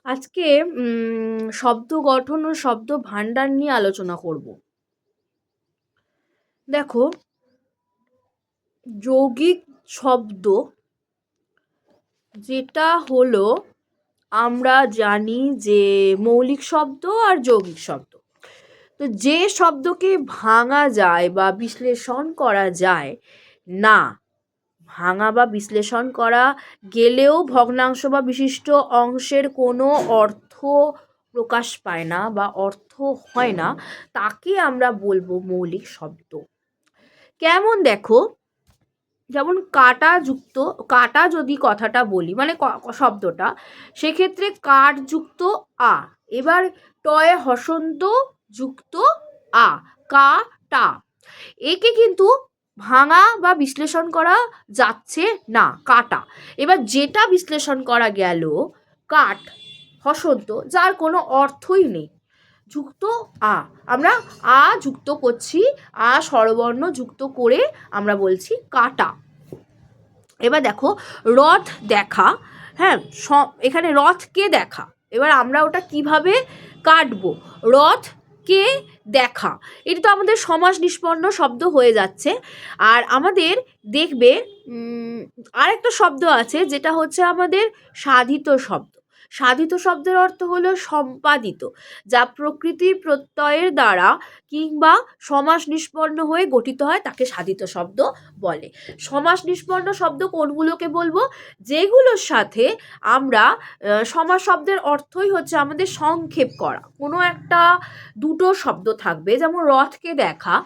আজকে শব্দ গঠন ও শব্দ ভাণ্ডার নিয়ে আলোচনা করব। দেখো, যৌগিক শব্দ যেটা হলো, আমরা জানি যে মৌলিক শব্দ আর যৌগিক শব্দ। তো যে শব্দকে ভাঙা যায় বা বিশ্লেষণ করা যায় না, ভাঙা বা বিশ্লেষণ করা গেলেও ভগ্নাংশ বা বিশিষ্ট অংশের কোনো অর্থ প্রকাশ পায় না বা অর্থ হয় না, তাকে আমরা বলবো মৌলিক শব্দ। কেমন দেখো, যেমন কাটা যদি কথাটা বলি, মানে শব্দটা, সেক্ষেত্রে কাঠ যুক্ত আ, এবার টয়ে হসন্ত যুক্ত আ, কাটা, একে কিন্তু ভাঙা বা বিশ্লেষণ করা যাচ্ছে না, কাটা। এবার যেটা বিশ্লেষণ করা গেল কাঠ হসন্ত, যার কোনো অর্থই নেই, যুক্ত আ, আমরা আ যুক্ত করছি, আ স্বরবর্ণ যুক্ত করে আমরা বলছি কাটা। এবার দেখো, রথ দেখা, হ্যাঁ, এখানে রথকে দেখা, এবার আমরা ওটা কিভাবে কাটবো? রথকে দেখা, এটা তো আমাদের সমাস নিষ্পন্ন শব্দ হয়ে যাচ্ছে। আর আমাদের দেখবে আরেকটা শব্দ আছে, যেটা হচ্ছে আমাদের সাধিত শব্দ। সাধিত শব্দের অর্থ হলো সম্পাদিত, যা প্রকৃতির প্রত্যয়ের দ্বারা কিংবা সমাস নিষ্পন্ন হয়ে গঠিত হয়, তাকে সাধিত শব্দ বলে। সমাস নিষ্পন্ন শব্দ কোনগুলোকে বলবো? যেগুলোর সাথে আমরা সমাস শব্দের অর্থই হচ্ছে আমাদের সংক্ষেপ করা, কোনো একটা দুটো শব্দ থাকবে, যেমন রথকে দেখা,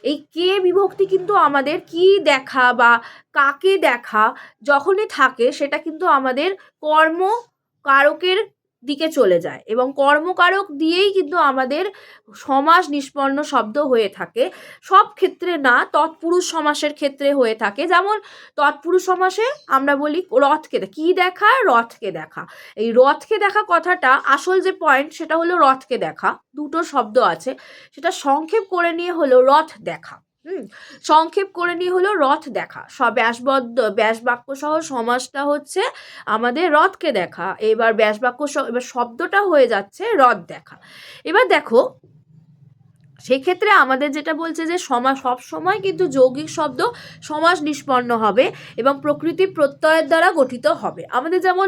এই কে বিভক্তি কিন্তু আমাদের কি দেখা বা কাকে দেখা যখনই থাকে, সেটা কিন্তু আমাদের কর্মকারকের দিকে চলে যায়, এবং কর্মকারক দিয়েই কিন্তু আমাদের সমাস নিষ্পন্ন শব্দ হয়ে থাকে। সব ক্ষেত্রে না, তৎপুরুষ সমাসের ক্ষেত্রে হয়ে থাকে। যেমন তৎপুরুষ সমাসে আমরা বলি রথকে কি দেখা, রথকে দেখা। এই রথকে দেখা কথাটা আসল যে পয়েন্ট, সেটা হলো রথকে দেখা, দুটো শব্দ আছে, সেটা সংক্ষেপ করে নিয়ে হলো রথ দেখা। সংক্ষেপ করে নিয়ে হলো রথ দেখা। সব ব্যাস বাক্য সহ সমাসটা হচ্ছে আমাদের রথকে দেখা, এবার ব্যাস বাক্য এবার শব্দটা হয়ে যাচ্ছে রথ দেখা। এবার দেখো, সেক্ষেত্রে আমাদের যেটা বলছে যে সব সময় কিন্তু যৌগিক শব্দ সমাস নিষ্পন্ন হবে এবং প্রকৃতি প্রত্যয়ের দ্বারা গঠিত হবে। আমাদের যেমন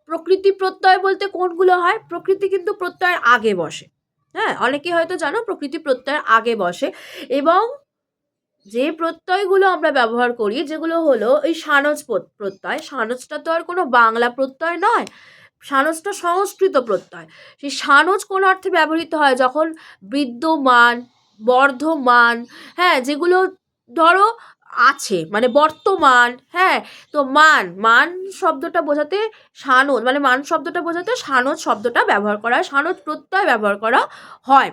প্রকৃতি প্রত্যয় বলতে কোনগুলো হয়? প্রকৃতি কিন্তু প্রত্যয়ের আগে বসে, হ্যাঁ, অনেকে হয়তো জানো প্রকৃতি প্রত্যয়ের আগে বসে। এবং যে প্রত্যয়গুলো আমরা ব্যবহার করি, যেগুলো হলো এই সানজ প্রত্যয়, সানজটা তো আর কোনো বাংলা প্রত্যয় নয়, সানজটা সংস্কৃত প্রত্যয়। সেই সানজ কোন অর্থে ব্যবহৃত হয়? যখন বিদ্যমান, বর্ধমান, হ্যাঁ, যেগুলো ধরো আছে, মানে বর্তমান, হ্যাঁ, তো মান শব্দটা বোঝাতে সানজ, মানে মান শব্দটা বোঝাতে সানজ শব্দটা ব্যবহার করা হয়, সানজ প্রত্যয় ব্যবহার করা হয়।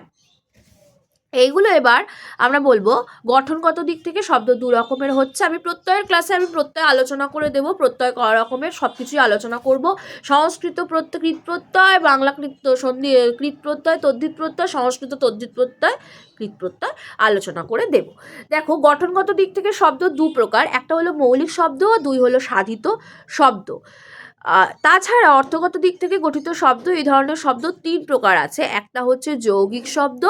এইগুলো এবার আমরা বলবো গঠনগত দিক থেকে শব্দ দু রকমের হচ্ছে। আমি প্রত্যয়ের ক্লাসে প্রত্যয় আলোচনা করে দেবো, প্রত্যয় ক রকমের সব কিছুই আলোচনা করব। সংস্কৃত কৃত প্রত্যয়, বাংলা কৃত প্রত্যয়, তদ্ধিত প্রত্যয়, সংস্কৃত তদ্ধিত প্রত্যয়, কৃত প্রত্যয় আলোচনা করে দেব। দেখো, গঠনগত দিক থেকে শব্দ দু প্রকার, একটা হলো মৌলিক শব্দ, দুই হলো সাধিত শব্দ। তাছাড়া অর্থগত দিক থেকে গঠিত শব্দ, এই ধরনের শব্দ তিন প্রকার আছে। একটা হচ্ছে যৌগিক শব্দ,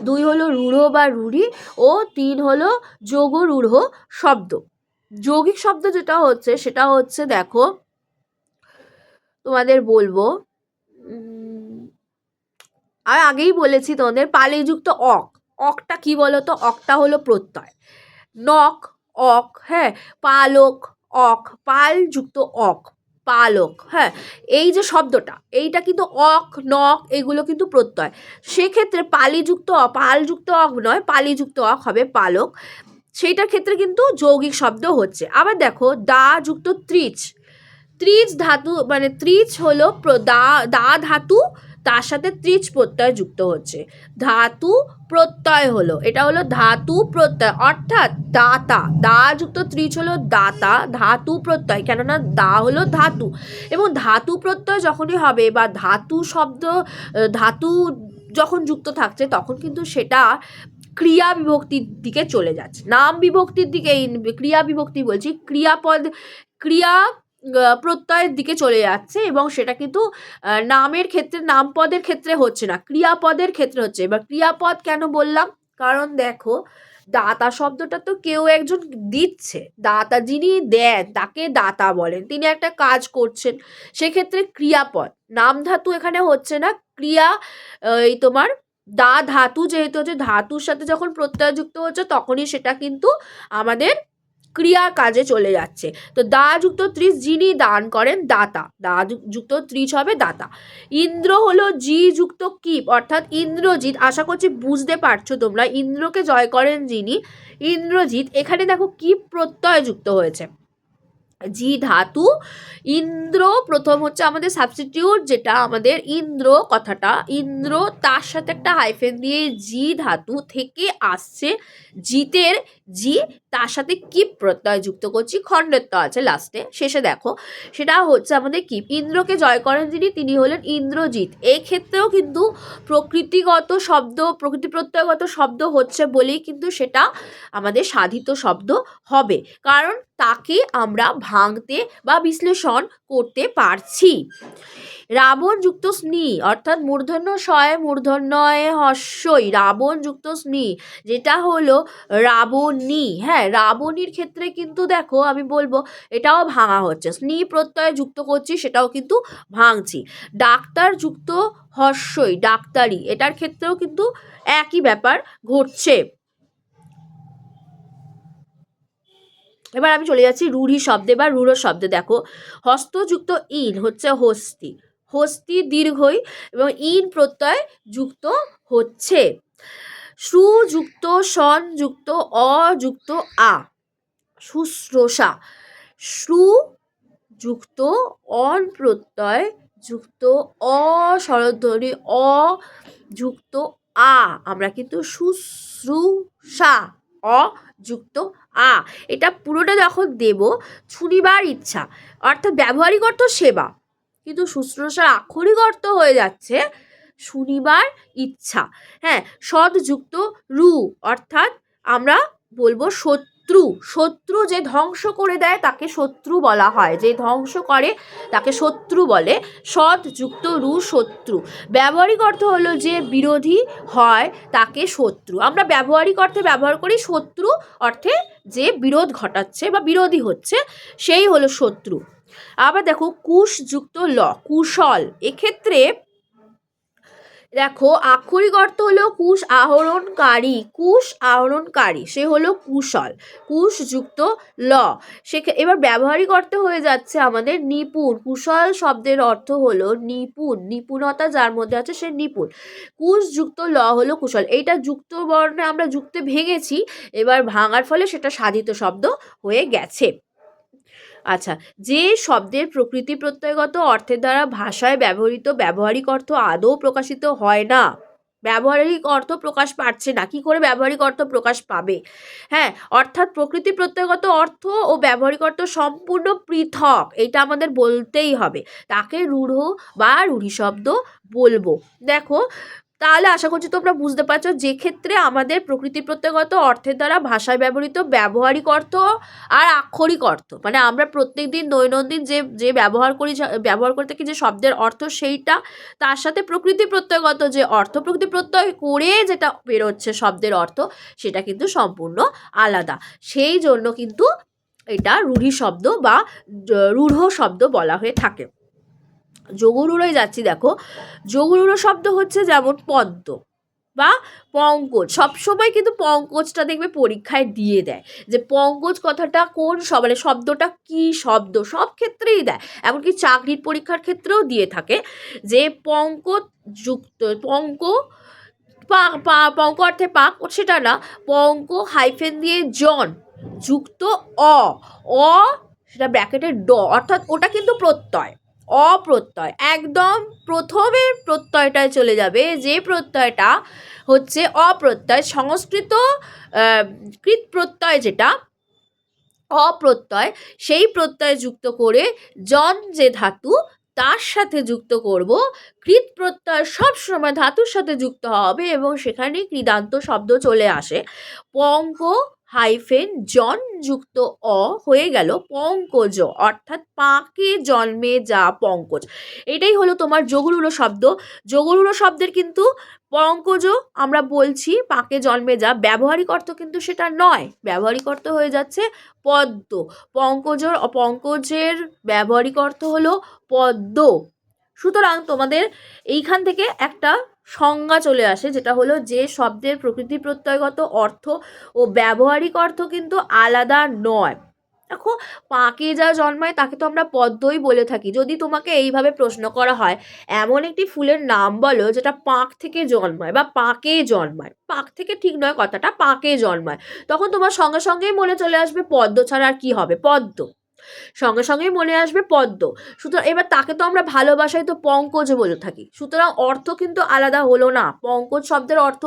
দুই হলো রূঢ় বা রূঢ়ি, ও তিন হলো যোগ রূঢ় শব্দ। যৌগিক শব্দ যেটা হচ্ছে, সেটা হচ্ছে দেখো, তোমাদের বলবো, আর আগেই বলেছি তোমাদের, পালিযুক্ত অক, অকটা কি বলতো? অকটা হলো প্রত্যয়। নক, অক, হ্যাঁ, পালক, অক, পাল যুক্ত অক, পালক, হ্যাঁ, এই যে শব্দটা, এইটা কিন্তু অক, নক, এগুলো কিন্তু প্রত্যয়। সেক্ষেত্রে পালযুক্ত অক নয়, পালিযুক্ত অক হবে পালক, সেইটার ক্ষেত্রে কিন্তু যৌগিক শব্দ হচ্ছে। আবার দেখো, দা যুক্ত ত্রিচ, ত্রিচ ধাতু, মানে ত্রিচ হলো দা ধাতু, তার সাথে ত্রিচ প্রত্যয় যুক্ত হচ্ছে, ধাতু প্রত্যয় হলো, এটা হলো ধাতু প্রত্যয়, অর্থাৎ দাতা, দা যুক্ত ত্রিচ হলো দাতা, ধাতু প্রত্যয়, কেননা দা হলো ধাতু, এবং ধাতু প্রত্যয় যখনই হবে বা ধাতু যখন যুক্ত থাকছে, তখন কিন্তু সেটা ক্রিয়া বিভক্তির দিকে চলে যাচ্ছে, নাম বিভক্তির দিকে, ক্রিয়া বিভক্তি বলছি, ক্রিয়াপদ, ক্রিয়া প্রত্যয়ের দিকে চলে যাচ্ছে, এবং সেটা কিন্তু নামের ক্ষেত্রে, নামপদের ক্ষেত্রে হচ্ছে না, ক্রিয়াপদের ক্ষেত্রে হচ্ছে। এবার ক্রিয়াপদ কেন বললাম, কারণ দেখো দাতা শব্দটা তো কেউ একজন দিচ্ছে, দাতা যিনি দেন তাকে দাতা বলেন, তিনি একটা কাজ করছেন, সেক্ষেত্রে ক্রিয়াপদ। নাম ধাতু এখানে হচ্ছে না, ক্রিয়া এই তোমার দা ধাতু যেহেতু হচ্ছে, ধাতুর সাথে যখন প্রত্যয় যুক্ত হচ্ছে তখনই সেটা কিন্তু আমাদের ক্রিয়া কাজে চলে যাচ্ছে। তো দা যুক্ত ত্রিশ, যিনি দান করেন, দাতা, দা যুক্ত ত্রিশ হবে দাতা। ইন্দ্র হলো জি যুক্ত কিপ, অর্থাৎ ইন্দ্রজিৎ। আশা করছি বুঝতে পারছো তোমরা, ইন্দ্রকে জয় করেন যিনি, ইন্দ্রজিৎ। এখানে দেখো কিপ প্রত্যয় যুক্ত হয়েছে, জি ধাতু, ইন্দ্র প্রথম হচ্ছে আমাদের সাবস্টিটিউট, যেটা আমাদের ইন্দ্র কথাটা, ইন্দ্র তার সাথে একটা হাইফেন দিয়ে জি ধাতু থেকে আসছে, জিতের জি, তার সাথে কিপ প্রত্যয় যুক্ত করছি, খণ্ডের তো আছে লাস্টে, শেষে দেখো সেটা হচ্ছে আমাদের কিপ। ইন্দ্রকে জয় করেন যিনি, তিনি হলেন ইন্দ্রজিৎ। এই ক্ষেত্রেও কিন্তু প্রকৃতিগত শব্দ, প্রকৃতি প্রত্যয়গত শব্দ হচ্ছে বলেই কিন্তু সেটা আমাদের সাধিত শব্দ হবে, কারণ তাকে আমরা ভাঙতে বা বিশ্লেষণ করতে পারছি। রাবণ যুক্ত স্নি, অর্থাৎ মূর্ধন্য শয়ে মূর্ধন্যয়ে হস্যই, রাবণ যুক্ত স্নি, যেটা হলো রাবণী। হ্যাঁ, রাবণীর ক্ষেত্রে কিন্তু দেখো আমি বলবো এটাও ভাঙা হচ্ছে, স্নি প্রত্যয়ে যুক্ত করছি, সেটাও কিন্তু ভাঙছি। ডাক্তার যুক্ত হস্যই, ডাক্তারি, এটার ক্ষেত্রেও কিন্তু একই ব্যাপার ঘটছে। এবার আমি চলে যাচ্ছি রূঢ়ি শব্দে বা রূঢ় শব্দে। দেখো হস্তযুক্ত ইন হচ্ছে হস্তি, হস্তি দীর্ঘই এবং ইন প্রত্যয় যুক্ত হচ্ছে। সুযুক্ত সন যুক্ত অযুক্ত আ, শুশ্রূষা, শ্রু যুক্ত অন প্রত্যয় যুক্ত অ স্বরধ্বনি অ যুক্ত আ, আমরা কিন্তু শুশ্রূষা, অ যুক্ত আ, এটা পুরোটা যখন দেব, ছুনিবার ইচ্ছা, অর্থাৎ ব্যবহারিক অর্থ সেবা, কিন্তু শুশ্রূষার আক্ষরিক অর্থ হয়ে যাচ্ছে শুনিবার ইচ্ছা। হ্যাঁ, সদ যুক্ত রু, অর্থাৎ আমরা বলবো শত্রু, শত্রু যে ধ্বংস করে দেয় তাকে শত্রু বলা হয়, যে ধ্বংস করে তাকে শত্রু বলে। সৎ যুক্ত রু, শত্রু। ব্যবহারিক অর্থ হলো যে বিরোধী হয় তাকে শত্রু, আমরা ব্যবহারিক অর্থে ব্যবহার করি, শত্রু অর্থে যে বিরোধ ঘটাচ্ছে বা বিরোধী হচ্ছে সেই হলো শত্রু। আবার দেখো কুশ যুক্ত ল, কুশল, এক্ষেত্রে দেখো আক্ষরিক অর্থ হলো কুশ আহরণকারী, কুশ আহরণকারী, সে হলো কুশল, কুশ যুক্ত ল। এবার ব্যবহারিক অর্থ হয়ে যাচ্ছে আমাদের নিপুণ, কুশল শব্দের অর্থ হলো নিপুণ, নিপুণতা যার মধ্যে আছে সে নিপুণ। কুশ যুক্ত ল হলো কুশল, এইটা যুক্ত বর্ণে আমরা যুক্তে ভেঙেছি, এবার ভাঙার ফলে সেটা সাধিত শব্দ হয়ে গেছে। আচ্ছা, যে শব্দের প্রকৃতি প্রত্যয়গত অর্থের দ্বারা ভাষায় ব্যবহৃত ব্যবহারিক অর্থ আদৌ প্রকাশিত হয় না, ব্যবহারিক অর্থ প্রকাশ পাচ্ছে না, কি করে ব্যবহারিক অর্থ প্রকাশ পাবে? হ্যাঁ, অর্থাৎ প্রকৃতি প্রত্যয়গত অর্থ ও ব্যবহারিক অর্থ সম্পূর্ণ পৃথক, এটা আমাদের বলতেই হবে, তাকে রূঢ় বা রূঢ়ি শব্দ বলবো। দেখো তাহলে আশা করছি তোমরা বুঝতে পারছো, যে ক্ষেত্রে আমাদের প্রকৃতি প্রত্যয়গত অর্থের দ্বারা ভাষায় ব্যবহৃত ব্যবহারিক অর্থ আর আক্ষরিক অর্থ, মানে আমরা প্রত্যেক দিন দৈনন্দিন যে যে ব্যবহার করে থাকি যে শব্দের অর্থ সেইটা, তার সাথে প্রকৃতি প্রত্যয়গত যে অর্থ, প্রকৃতি প্রত্যয় করে যেটা বেরোচ্ছে শব্দের অর্থ, সেটা কিন্তু সম্পূর্ণ আলাদা, সেই জন্য কিন্তু এটা রূঢ়ি শব্দ বা রূঢ় শব্দ বলা হয়ে থাকে। যোগরূঢ়ই যাচ্ছি। দেখো যোগরূঢ় শব্দ হচ্ছে যেমন পদ্ম বা পঙ্কজ, সবসময় কিন্তু পঙ্কজটা দেখবে পরীক্ষায় দিয়ে দেয়, যে পঙ্কজ কথাটা কোন মানে শব্দটা কি শব্দ, সব ক্ষেত্রেই দেয়, এমনকি চাকরির পরীক্ষার ক্ষেত্রেও দিয়ে থাকে, যে পঙ্কজ যুক্ত পঙ্ক পঙ্ক অর্থে পাক, সেটা না, পঙ্ক হাইফেন দিয়ে জন যুক্ত অ, অ সেটা ব্র্যাকেটের ড, অর্থাৎ ওটা কিন্তু প্রত্যয়, অপ্রত্যয়, একদম প্রথমের প্রত্যয়টায় চলে যাবে, যে প্রত্যয়টা হচ্ছে অপ্রত্যয়, সংস্কৃত কৃত প্রত্যয় যেটা অপ্রত্যয়, সেই প্রত্যয় যুক্ত করে জন যে ধাতু তার সাথে যুক্ত করব, কৃত প্রত্যয় সবসময় ধাতুর সাথে যুক্ত হবে এবং সেখানে কৃদান্ত শব্দ চলে আসে। পঙ্ক হাইফেন জন যুক্ত অ হয়ে গেল পঙ্কজ, অর্থাৎ পাকে জন্মে যা পঙ্কজ। এটাই হলো তোমার যোগরূঢ় শব্দ। যোগরূঢ় শব্দের কিন্তু পঙ্কজ আমরা বলছি পাকে জন্মে যা, ব্যবহারিক অর্থ কিন্তু সেটা নয়, ব্যবহারিক অর্থ হয়ে যাচ্ছে পদ্ম। পঙ্কজের ব্যবহারিক অর্থ হলো পদ্ম। সুতরাং তোমাদের এইখান থেকে একটা সংজ্ঞা চলে আসে, যেটা হলো যে শব্দের প্রকৃতি প্রত্যয়গত অর্থ ও ব্যবহারিক অর্থ কিন্তু আলাদা নয়। দেখো, পাকে যা জন্মায় তাকে তো আমরা পদ্মই বলে থাকি। যদি তোমাকে এইভাবে প্রশ্ন করা হয় এমন একটি ফুলের নাম বলো যেটা পাক থেকে জন্মায় বা পাকে জন্মায়, পাক থেকে ঠিক নয় কথাটা, পাকে জন্মায়, তখন তোমার সঙ্গে সঙ্গেই মনে চলে আসবে পদ্ম ছাড়া আর কি হবে, পদ্ম, সঙ্গে সঙ্গেই মনে আসবে পদ্ম। সুতরাং এবার তাকে তো আমরা ভালোবাসায় তো পঙ্কজ বলে থাকি, সুতরাং অর্থ কিন্তু আলাদা হলো না। পঙ্কজ শব্দের অর্থ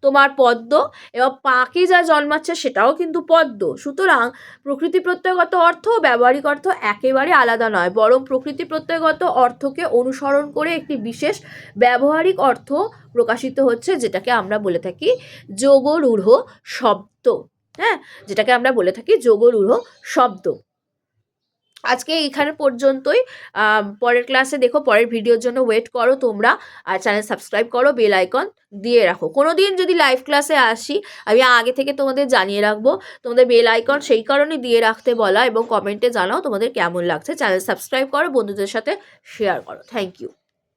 তোমার পদ্ম, এবং পাকে যা জন্মাচ্ছে সেটাও কিন্তু পদ্ম। সুতরাং প্রকৃতি প্রত্যয়গত অর্থ ও ব্যবহারিক অর্থ একেবারে আলাদা নয়, বরং প্রকৃতি প্রত্যয়গত অর্থকে অনুসরণ করে একটি বিশেষ ব্যবহারিক অর্থ প্রকাশিত হচ্ছে, যেটাকে আমরা বলে থাকি যোগরূঢ় শব্দ। হ্যাঁ, যেটাকে আমরা বলে থাকি যোগরূঢ় শব্দ। আজকে এইখানে পর্যন্তই। পরের ক্লাসে দেখো, পরের ভিডিওর জন্য ওয়েট করো তোমরা, আর চ্যানেল সাবস্ক্রাইব করো, বেল আইকন দিয়ে রাখো। কোনো দিন যদি লাইভ ক্লাসে আসি আমি আগে থেকে তোমাদের জানিয়ে রাখবো। তোমাদের বেল আইকন সেই কারণে দিয়ে রাখতে বলা, এবং কমেন্টে জানাও তোমাদের কেমন লাগছে। চ্যানেল সাবস্ক্রাইব করো, বন্ধুদের সাথে শেয়ার করো। Thank you.